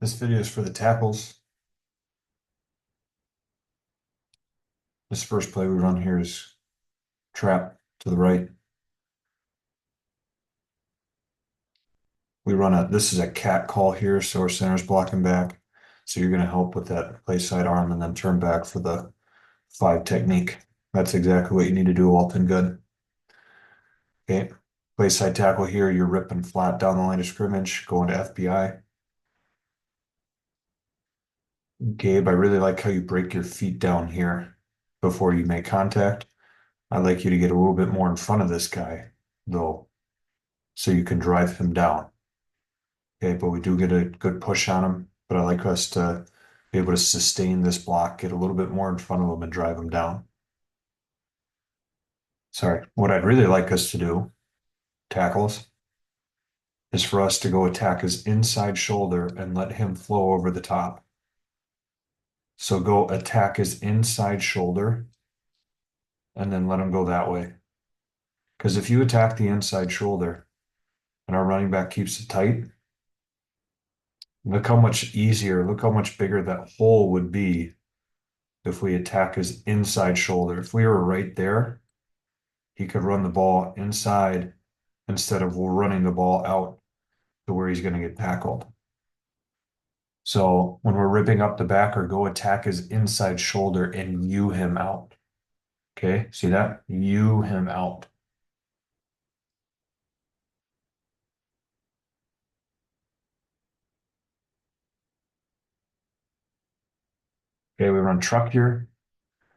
This video is for the tackles. This first play we run here is trap to the right. This is a cat call here, so our center's blocking back. So you're going to help with that play side arm and then turn back for the 5 technique. That's exactly what you need to do, Walton. Good. Okay. Play side tackle here, you're ripping flat down the line of scrimmage, going to FBI. Gabe, I really like how you break your feet down here before you make contact. I'd like you to get a little bit more in front of this guy, though, so you can drive him down. Okay, but we do get a good push on him. But I like us to be able to sustain this block, get a little bit more in front of him and drive him down. Sorry. What I'd really like us to do, tackles, is for us to go attack his inside shoulder and let him flow over the top. So go attack his inside shoulder and then let him go that way. Because if you attack the inside shoulder and our running back keeps it tight, look how much easier, look how much bigger that hole would be if we attack his inside shoulder. If we were right there, he could run the ball inside instead of running the ball out to where he's going to get tackled. So when we're ripping up the backer, go attack his inside shoulder and U him out. Okay, see that? U him out. Okay, we run truck here.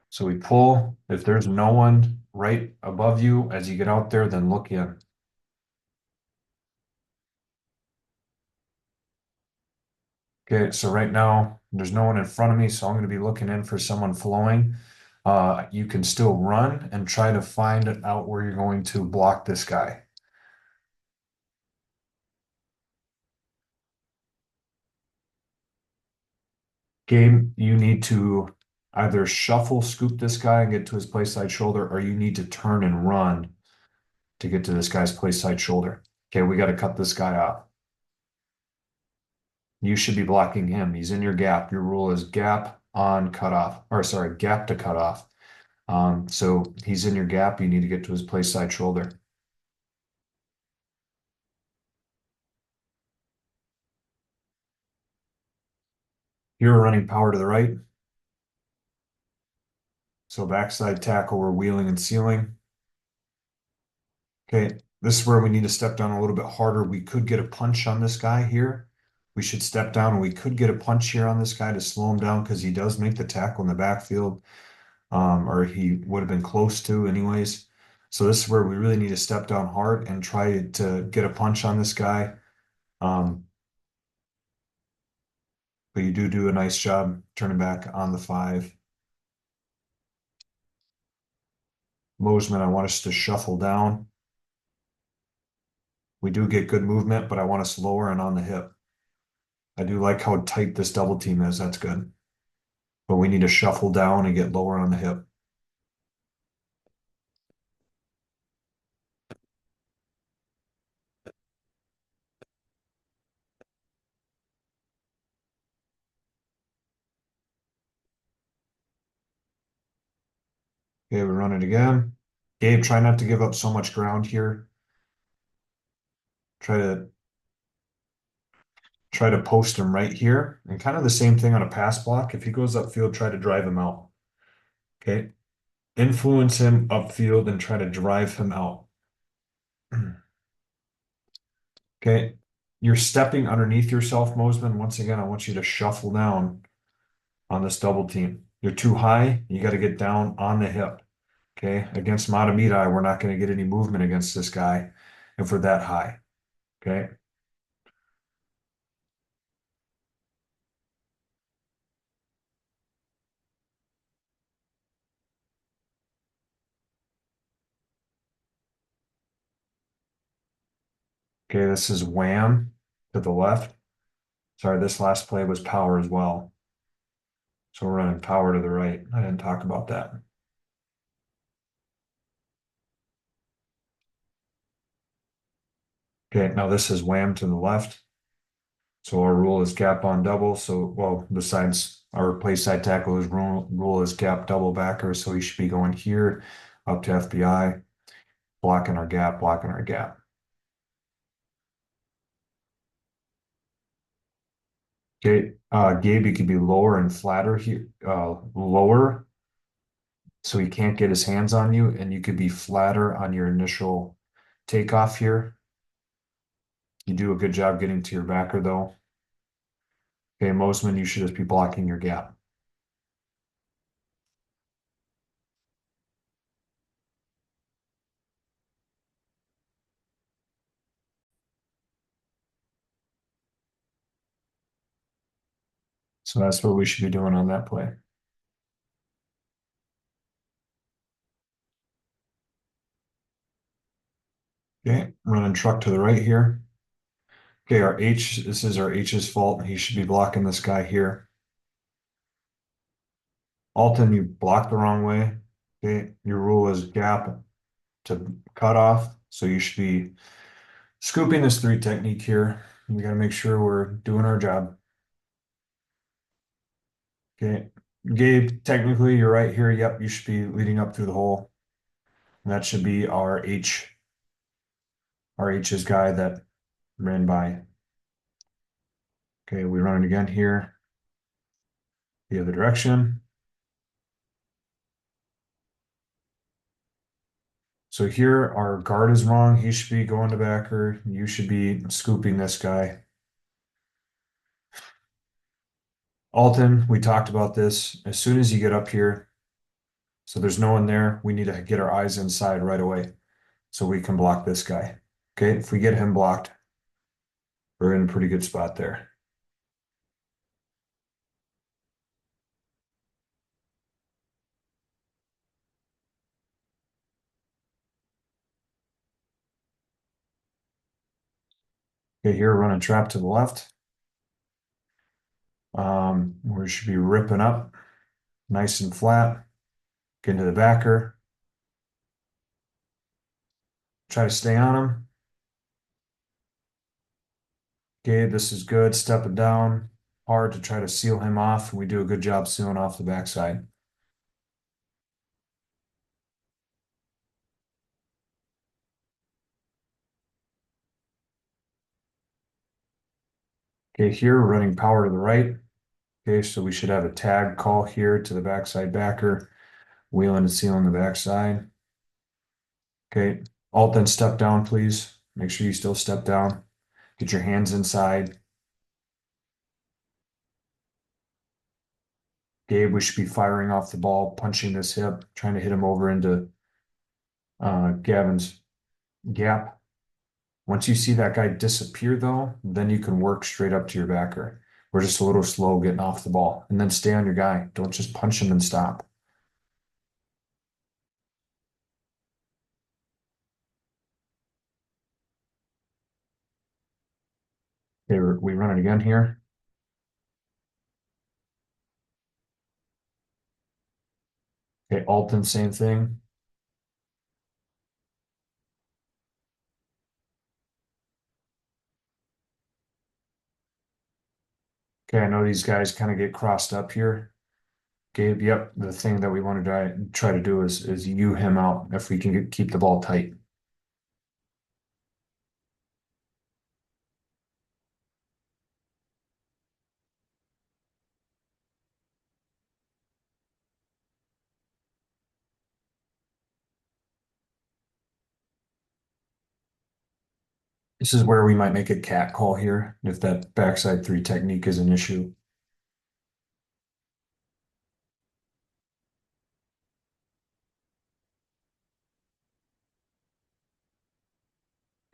So we pull. If there's no one right above you as you get out there, then look in. Okay, so right now there's no one in front of me, so I'm going to be looking in for someone flowing. You can still run and try to find out where you're going to block this guy. Gabe, you need to either shuffle, scoop this guy and get to his play side shoulder, or you need to turn and run to get to this guy's play side shoulder. Okay, we got to cut this guy off. You should be blocking him. He's in your gap. Your rule is gap on cutoff, or sorry, gap to cutoff. So he's in your gap. You need to get to his play side shoulder. You're running power to the right. So backside tackle, we're wheeling and sealing. Okay, this is where we need to step down a little bit harder. We could get a punch on this guy here. We should step down and we could get a punch here on this guy to slow him down because he does make the tackle in the backfield, or he would have been close to anyways. So this is where we really need to step down hard and try to get a punch on this guy. But you do a nice job turning back on the 5. Mosman, I want us to shuffle down. We do get good movement, but I want us lower and on the hip. I do like how tight this double team is. That's good. But we need to shuffle down and get lower on the hip. Okay, we run it again. Gabe, try not to give up so much ground here. Try to post him right here. And kind of the same thing on a pass block. If he goes upfield, try to drive him out. Okay. Influence him upfield and try to drive him out. Okay. You're stepping underneath yourself, Mosman. Once again, I want you to shuffle down on this double team. You're too high. You got to get down on the hip. Okay. Against Matamidi, we're not going to get any movement against this guy if we're that high. Okay. Okay. This is wham to the left. Sorry, this last play was power as well. So we're running power to the right. I didn't talk about that. Okay, now this is wham to the left. So our rule is gap on double. So, well, besides our play side tackle, his rule is gap double backer. So he should be going here up to FBI, blocking our gap, blocking our gap. Okay, Gabe, you could be lower and flatter here, lower, so he can't get his hands on you, and you could be flatter on your initial takeoff here. You do a good job getting to your backer though. Okay, Mosman, you should just be blocking your gap. So that's what we should be doing on that play. Okay, running truck to the right here. Okay, our H, this is our H's fault. He should be blocking this guy here. Alton, you blocked the wrong way. Okay, your rule is gap to cut off. So you should be scooping this three technique here. We got to make sure we're doing our job. Okay, Gabe, technically you're right here. Yep, you should be leading up through the hole. And that should be our H. Our H's guy that ran by. Okay, we run it again here. The other direction. So here our guard is wrong. He should be going to backer. You should be scooping this guy. Alton, we talked about this. As soon as you get up here, so there's no one there, we need to get our eyes inside right away so we can block this guy. Okay, if we get him blocked, we're in a pretty good spot there. Okay, here running trap to the left. We should be ripping up nice and flat. Get into the backer. Try to stay on him. Okay, this is good. Stepping down hard to try to seal him off. We do a good job sealing off the backside. Okay, here running power to the right. Okay, so we should have a tag call here to the backside backer, wheeling and sealing the backside. Okay, Alt then step down, please. Make sure you still step down. Get your hands inside. Gabe, we should be firing off the ball, punching this hip, trying to hit him over into Gavin's gap. Once you see that guy disappear, though, then you can work straight up to your backer. We're just a little slow getting off the ball, and then stay on your guy. Don't just punch him and stop. Okay, we run it again here. Okay, Alton, same thing. Okay, I know these guys kind of get crossed up here. Gabe, yep, the thing that we want to try to do is U him out if we can keep the ball tight. This is where we might make a cat call here if that backside three technique is an issue.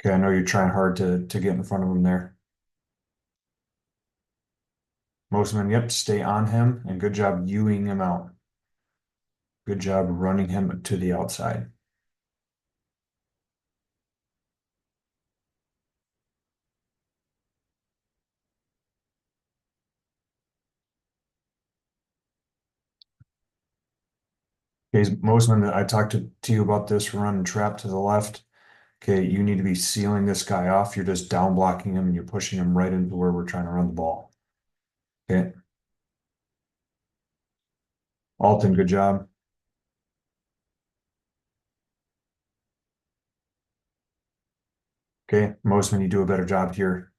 Okay, I know you're trying hard to get in front of him there. Most men, yep, stay on him and good job Ewing him out. Good job running him to the outside. Okay, most men, I talked to you about this running trap to the left. Okay, you need to be sealing this guy off. You're just down blocking him and you're pushing him right into where we're trying to run the ball. Okay. Alton, good job. Okay, Mosman, you do a better job here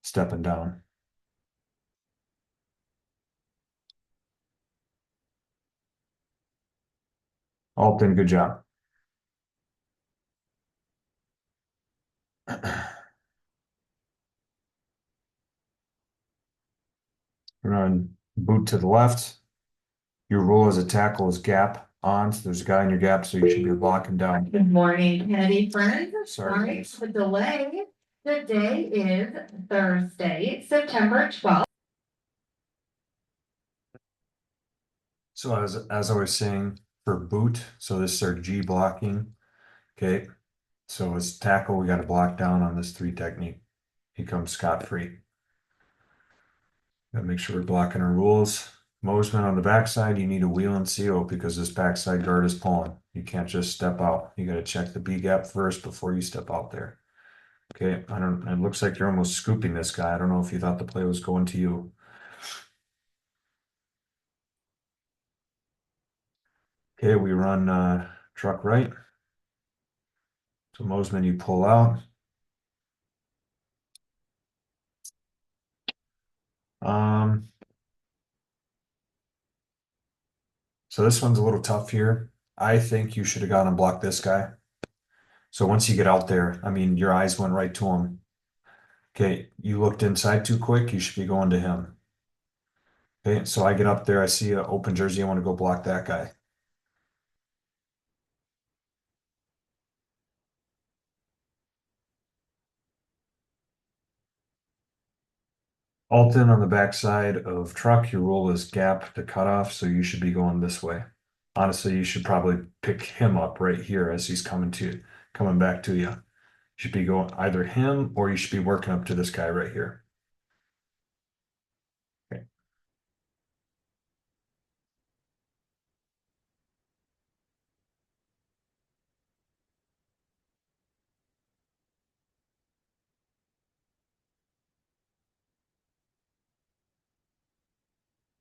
stepping down. Alton, good job. Run boot to the left. Your rule as a tackle is gap on, so there's a guy in your gap, so you should be blocking down. Good morning, Kennedy friends. Sorry. Sorry for the delay. The day is Thursday, September 12th. So as I was saying, for boot, so this is our G blocking. Okay, so as tackle, we got to block down on this 3 technique. He comes scot-free. Gotta make sure we're blocking our rules. Mosman on the backside, you need a wheel and seal because this backside guard is pulling. You can't just step out. You got to check the B gap first before you step out there. Okay, it looks like you're almost scooping this guy. I don't know if you thought the play was going to you. Okay, we run truck right. So Mosman, you pull out. Um, so this one's a little tough here. I think you should have gone and blocked this guy. So once you get out there, I mean, your eyes went right to him. Okay, you looked inside too quick. You should be going to him. Okay, so I get up there. I see an open jersey. I want to go block that guy. Alton on the backside of truck. Your rule is gap to cutoff, so you should be going this way. Honestly, you should probably pick him up right here as he's coming back to you. You should be going either him or you should be working up to this guy right here. Okay.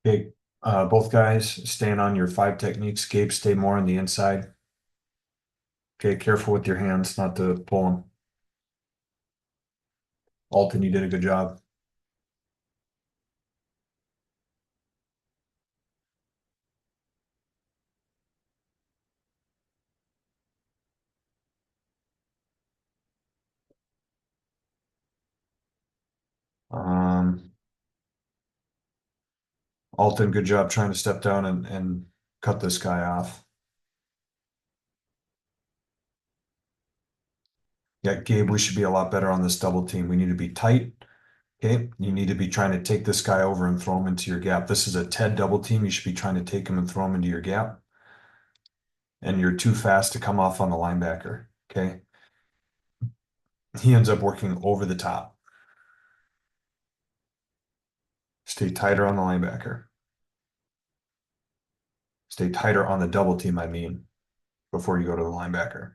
Okay. Both guys staying on your 5 techniques. Gabe, stay more on the inside. Okay, careful with your hands not to pull them. Alton, you did a good job. Um, Alton, good job trying to step down and cut this guy off. Yeah, Gabe, we should be a lot better on this double team. We need to be tight. Okay, you need to be trying to take this guy over and throw him into your gap. This is a Ted double team. You should be trying to take him and throw him into your gap. And you're too fast to come off on the linebacker. Okay. He ends up working over the top. Stay tighter on the linebacker. Stay tighter on the double team, I mean, before you go to the linebacker.